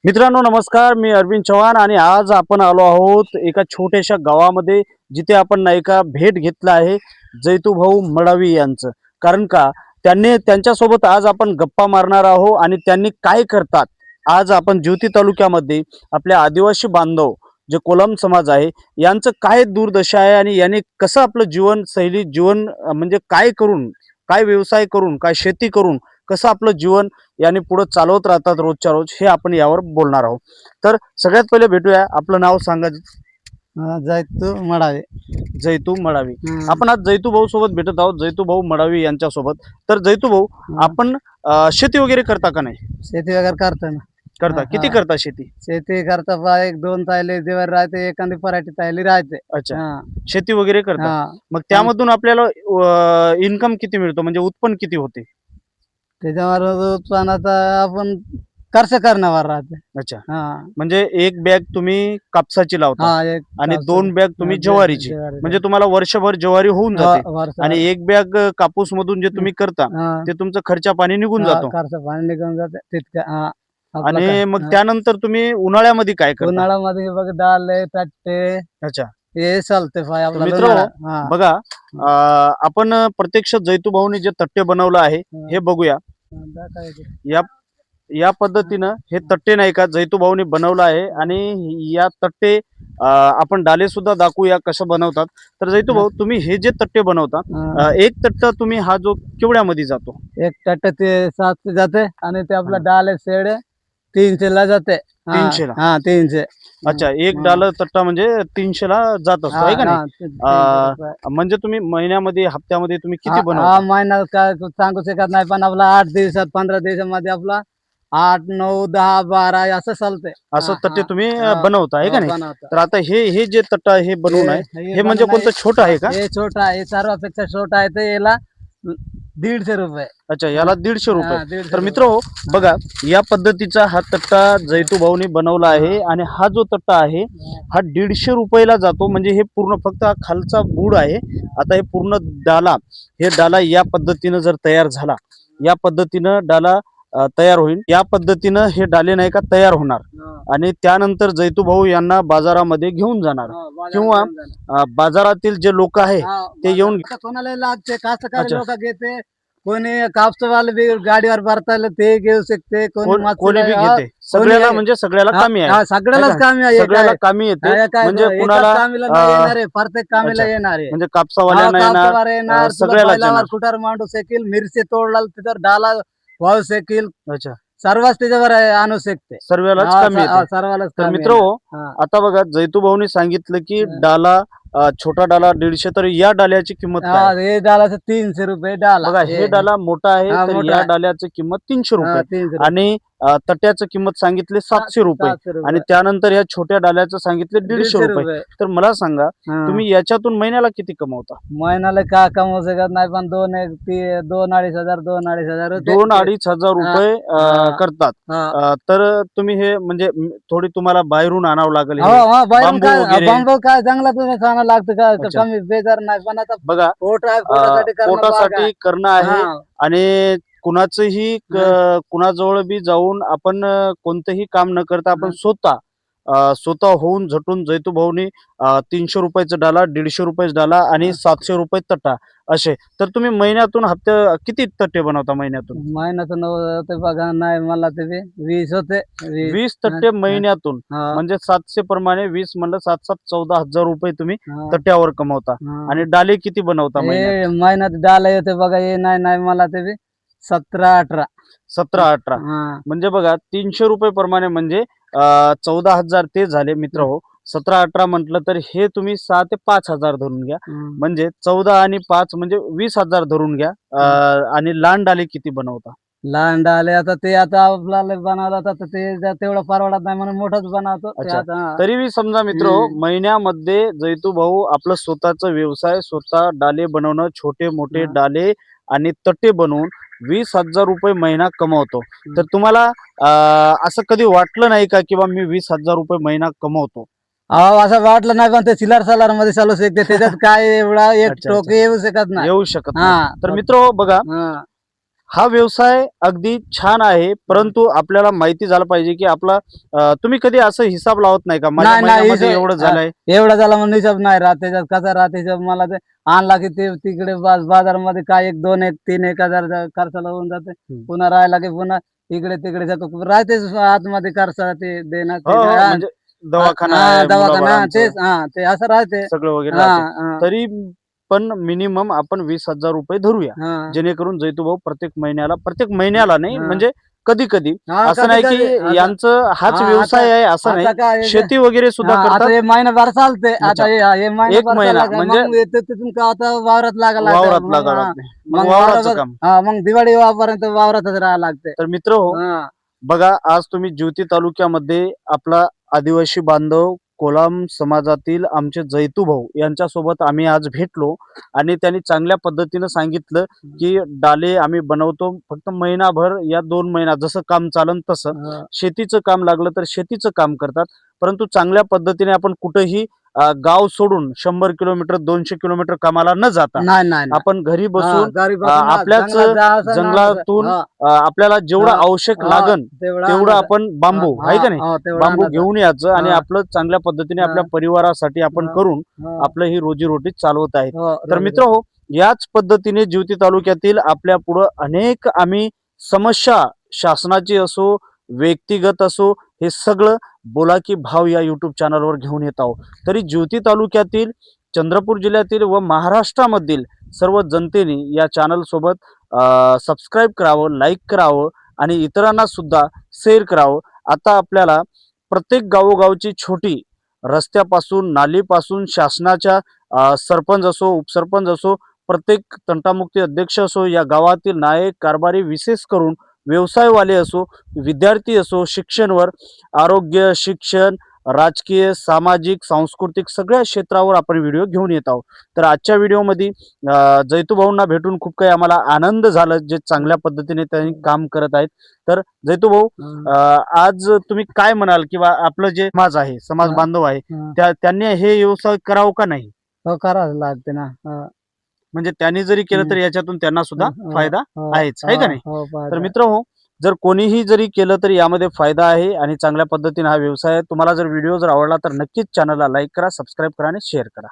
मित्रांनो नमस्कार, मी अरविंद चव्हाण आणि आज आपण आलो आहोत एका छोट्याशा गावामध्ये, जिथे आपण नाही का भेट घेतला आहे जैतूभाऊ मडावी यांचं. कारण का त्यांच्यासोबत आज आपण गप्पा मारणार आहोत आणि त्यांनी काय करतात. आज आपण ज्योती तालुक्यामध्ये आपल्या आदिवासी बांधव जे कोलम समाज आहे यांचं काय दुर्दशा आहे आणि यांनी कसं आपलं जीवन म्हणजे काय करून, काय व्यवसाय करून, काय शेती करून कसं आपलं जीवन याने पुढे चालवत राहतात रोजच्या रोज, हे आपण यावर बोलणार आहोत. तर सगळ्यात पहिले भेटूया. आपलं नाव सांगा. जैतू मडावी. जैतू मडावी. आपण आज जैतू भाऊ सोबत भेटत आहोत, जैतू भाऊ मडावी यांच्यासोबत. तर जैतू भाऊ, आपण शेती वगैरे करता का नाही? शेती वगैरे करतो ना. करता. किती करता शेती? शेती करता बा, एक दोन तायले जेवर राहते, एखादी पराठी तायली राहते. अच्छा, शेती वगैरे करता. हा. मग त्यामधून आपल्याला इन्कम किती मिळतो, म्हणजे उत्पन्न किती होते? त्याच्यावर उत्पन्नाचा आपण खर्च करण्यावर राहते. अच्छा, हा म्हणजे एक बॅग तुम्ही कापसाची लावता हा एक आणि कापसा- 2 बॅग तुम्ही ज्वारीची, म्हणजे तुम्हाला वर्षभर ज्वारी होऊन जाते. वर्षभर. आणि एक बॅग कापूस मधून जे तुम्ही करता हा, ते तुमचं खर्चा पाणी निघून हा, जातो. खर्च पाणी निघून जाते तितकं. हा आपलं आणि काय. मग हा. त्यानंतर तुम्ही उन्हाळ्यामध्ये काय करता? उन्हाळ्यामध्ये बघ डाळ टट्टे अच्छा, हे चालते पाय आपला मित्र उन्हाळा. हा. बघा, आपण प्रत्यक्ष जैतू भाऊनी जे तट्टे बनवलं आहे हे बघूया. या या पद्धतीनं हे तट्टे नाही का जैतू भाऊनी बनवलं आहे. आणि या तट्टे आपण डाले सुद्धा दाखवूया कसं बनवतात. तर जैतू भाऊ, तुम्ही हे जे तट्टे बनवता, हा. एक तट्टा तुम्ही हा जो केवढ्यामध्ये जातो? एक टट ते 700 जाते आणि ते आपला डाल शेड 300 ला जाते. 300 ला? हा 300. अच्छा, एक डाल तट्टा म्हणजे 300 ला जात असतो, आहे का नाही? म्हणजे तुम्ही महिन्यामध्ये, हप्त्यामध्ये तुम्ही किती बनवता? महिना काय सांगू शकत नाही, पण आपला 8 दिवसात 15 दिवसामध्ये आपला 8 9 10 12 असं चालतंय. असं तट्टे तुम्ही बनवता, आहे का नाही? बनवता. तर आता हे जे तट्टा हे बनवून आहे, हे म्हणजे कोणतं छोटं आहे का? हे छोटा आहे, सर्वापेक्षा छोटा आहे. तर याला 150 रुपये. अच्छा, याला 150 रुपये. 150 तर मित्र हो, बघा, या पद्धतीचा हा तट्टा जैतू भाऊनी बनवला आहे. आणि हा जो तट्टा आहे हा 150 रुपयाला जातो. म्हणजे हे पूर्ण फक्त हा खालचा बूड आहे. आता हे पूर्ण डाला या पद्धतीनं जर तयार झाला, या पद्धतीनं डाला तयार होईल. या पद्धतीनं हे डाले नाही का तयार होणार. आणि त्यानंतर जैतू भाऊ यांना बाजारामध्ये घेऊन जाणार, किंवा बाजारातील जे लोक आहे ते येऊन कोणाला लागते, कास्तकारी अच्छा. लोक घेते, कोणी कापसावाले बी गाडीवर भरतायला ते घेऊ शकते, कोणी बी घेते. सगळ्याला, म्हणजे सगळ्याला कामी आहे. सगळ्यालाच कामी आहे. सगळ्याला कामी येते. म्हणजे कुणाला येणार आहे, प्रत्येक कामीला अच्छा. येणार आहे. म्हणजे कापसावाल्यांना कापसावर येणार, येणार, सगळ्याला येणार. कुठार मांडू शकेल, मिरची तोडला तिथं डाला वाहू शकेल, अच्छा, सर्वच त्याच्यावर आणू शकते. सर्वालाच कामी येते. सर्वालाच तर कामी मित्र येणार. हा. आता बघा, जैतू भाऊनी सांगितलं की डाला, छोटा डाला 150. तर या डाल्याची किंमत काय आहे? हे डालाचं 300 रुपये डाला. बघा, हे डाला मोठा आहे, हा, तर मोठा या आहे. डाल्याची किंमत 300 रुपये. 300 रुपये. आणि तट्याचं किंमत सांगितले 700 रुपये. 700 रुपये. आणि त्यानंतर या छोट्या डाल्याचं सांगितले 150 रुपये. तर मला सांगा, हा. तुम्ही याच्यातून महिन्याला किती कमवता? महिन्याला का कमवू शकत नाही, पण 2-2.5 हजार 2-2.5 हजार होते. 2-2.5 हजार रुपये करतात. हा. तर तुम्ही हे म्हणजे थोडी तुम्हाला बाहेरून आणावं लागेल हे. हो, बाहेरून बांबू काय, वगैरे. बांबू काय जंगलातून खाणं लागतं का, अच्छा. कमी बेजार नाही, पण आता बघा, पोट आहे, पोटासाठी करणं भाग पोटासाठी आहे. करणं आहे. हा. आणि कुणाचंही कुणाजवळ बी जाऊन आपण कोणतंही काम न करता आपण स्वतः होऊन झटून जैतू भाऊनी 300 रुपयाचा डाला, 150 रुपयाचा डाला आणि 700 रुपये तट्टा असे. तर तुम्ही महिन्यातून किती तट्टे बनवता महिन्यातून? महिन्यातून ते बघा, नाही मला ते 20 होते. 20 तट्टे महिन्यातून. हा. म्हणजे 700 प्रमाणे 20 म्हणलं 7-7 14 हजार रुपये तुम्ही हा. तट्ट्यावर कमवता. हा. आणि डाले किती बनवता महिन्यात? हे महिन्यात डाला येते बघा, हे नाही मला ते 17-18. 17-18. हा. म्हणजे बघा, 300 रुपये प्रमाणे म्हणजे 14,000 ते झाले मित्र हो. 17-18 म्हटलं तर हे तुम्ही 6 ते 5 हजार धरून घ्या. म्हणजे 14 आणि 5 म्हणजे 20,000 धरून घ्या. आणि लहान डाले किती बनवता? लहान डाले आता आपल्याला बनवला तर ते तेवढं परवडत नाही, म्हणून मोठंच बनवतो ते अच्छा. आता. तरी बी समजा मित्र हो, महिन्यामध्ये जैतू भाऊ आपलं स्वतःचा व्यवसाय, स्वतः डाले बनवणं, छोटे मोठे डाले आणि तट्टे बनवून 20,000 रुपये महिना कमवतो. तर तुम्हाला असं कधी वाटलं नाही का की बा मी 20,000 रुपये महिना कमवतो? असं वाटलं नाही, पण ते चिल्लर सालार मध्ये चालू शकते, त्याच्यात काय एवढा एक अच्छा, टोके येऊ शकत नाही. येऊ शकत हा. नाही. तर मित्र हो, बघा, हा. हा व्यवसाय अगदी छान आहे, परंतु आपल्याला माहिती झालं पाहिजे की आपला तुम्ही कधी असं हिसाब लावत नाही का माझ्या नाही नाही महिन्यामध्ये हिशोब- एवढं झालंय? एवढा झाला म्हणून हिशोब नाही राहत त्याच्यात. कसा राहत हिशोब मला ते आणला की ते तिकडे बाजारामध्ये काय 1 2 1 3 1 हजार खर्चाला होऊन जाते. हम्म. पुन्हा राहिला की पुन्हा इकडे तिकडे जातो राहतेच आतमध्ये खर्च ते देणं हो हो, म्हणजे दवाखाना आहे, दवाखाना मुलाबाळांचं तेच ते असं राहते. सगळं वगैरे हा राहते. हा तरी पण मिनिमम आपण 20,000 रुपये धरूया, हा जेणेकरून जैतूभाऊ प्रत्येक महिन्याला नाही हा. म्हणजे कधी कधी हा, असं नाही कधी-कधी की आता- यांचं हाच हा, व्यवसाय आहे असं आता नाही, काय आहे ते- शेती वगैरे सुद्धा आता करतात. हे महिनाभर चालते. अच्छा. आता हे महिनाभर महिना चालला का म्हणजे- मग येते तिथून का आता वावरात लागायला लागतं. वावरात मग लागावं हा, लागते, मग मग वावराचं वावरात काम. मग दिवाळी वापर्यंत वावरातच राहायला लागते. तर मित्र हो, हा. बघा आज तुम्ही ज्योती तालुक्यामध्ये आपला आदिवासी बांधव कोलाम समाजातील आमचे जैतूभाऊ यांच्यासोबत आम्ही आज भेटलो आणि त्यांनी चांगल्या पद्धतीनं सांगितलं की डाले आम्ही बनवतो फक्त महिनाभर या 2 महिना जसं काम चालन तसं. हा. शेतीचं काम लागलं तर शेतीचं काम करतात, परंतु चांगल्या पद्धतीने आपण कुठेही गाव सोडून 100 किलोमीटर 200 किलोमीटर कामाला न जाता नाही नाही नाही. आपण घरी हा, बसून घरी बसून आपल्याच जंगलात जायचं ना, जंगलातून हा, आपल्याला जेवढं हा, आवश्यक हा, लागन तेवढं तेवढं आणायचं. आपण बांबू हा, आहे का नाही, हा, तेवढं बांबू आणायचं. घेऊन यायचं आणि हा. आपलं चांगल्या पद्धतीने हा. आपल्या परिवारासाठी आपण हा. करून हा. आपलं ही रोजीरोटी चालवत आहेत. हो, तर रोज- मित्र हो, याच पद्धतीने ज्योती तालुक्यातील आपल्या पुढं अनेक आम्ही समस्या शासनाची असो व्यक्तिगत असो हे सगळं बोला की भाव या युट्यूब चॅनलवर घेऊन येत आहोत. तरी ज्योती तालुक्यातील चंद्रपूर जिल्ह्यातील व महाराष्ट्रामधील सर्व जनतेने या चॅनल सोबत सबस्क्राईब करावं, लाईक करावं आणि इतरांना सुद्धा शेअर करावं. आता आपल्याला प्रत्येक गावोगावची छोटी रस्त्यापासून नालीपासून शासनाच्या सरपंच असो उपसरपंच असो प्रत्येक तंटामुक्ती अध्यक्ष असो या गावातील नायक कारभारी विशेष करून व्यवसायवाले असो विद्यार्थी असो शिक्षणवर आरोग्य शिक्षण राजकीय सामाजिक सांस्कृतिक सगळ्या क्षेत्रावर आपण व्हिडिओ घेऊन येत आहोत. तर आजच्या व्हिडिओमध्ये जैतूभाऊंना भेटून खूप काही आम्हाला आनंद झाला, जे चांगल्या पद्धतीने त्यांनी काम करत आहेत. तर जैतूभाऊ हा. आज तुम्ही काय म्हणाल किंवा आपलं जे समाज आहे समाज हा. बांधव आहे हा. त्यांनी हे व्यवसाय करावं का नाही, हो, करावं लागते ना. हा. म्हणजे त्यांनी जरी केलं तरी याच्यातून त्यांना सुद्धा हो, फायदा हो, आहेच आहे का नाही? हो, तर पाहता. मित्र हो, जर कोणीही जरी केलं तरी यामध्ये फायदा आहे आणि चांगल्या पद्धतीने हा व्यवसाय आहे. तुम्हाला जर व्हिडिओ जर आवडला तर नक्कीच चॅनलला लाईक करा, सबस्क्राईब करा आणि शेअर करा.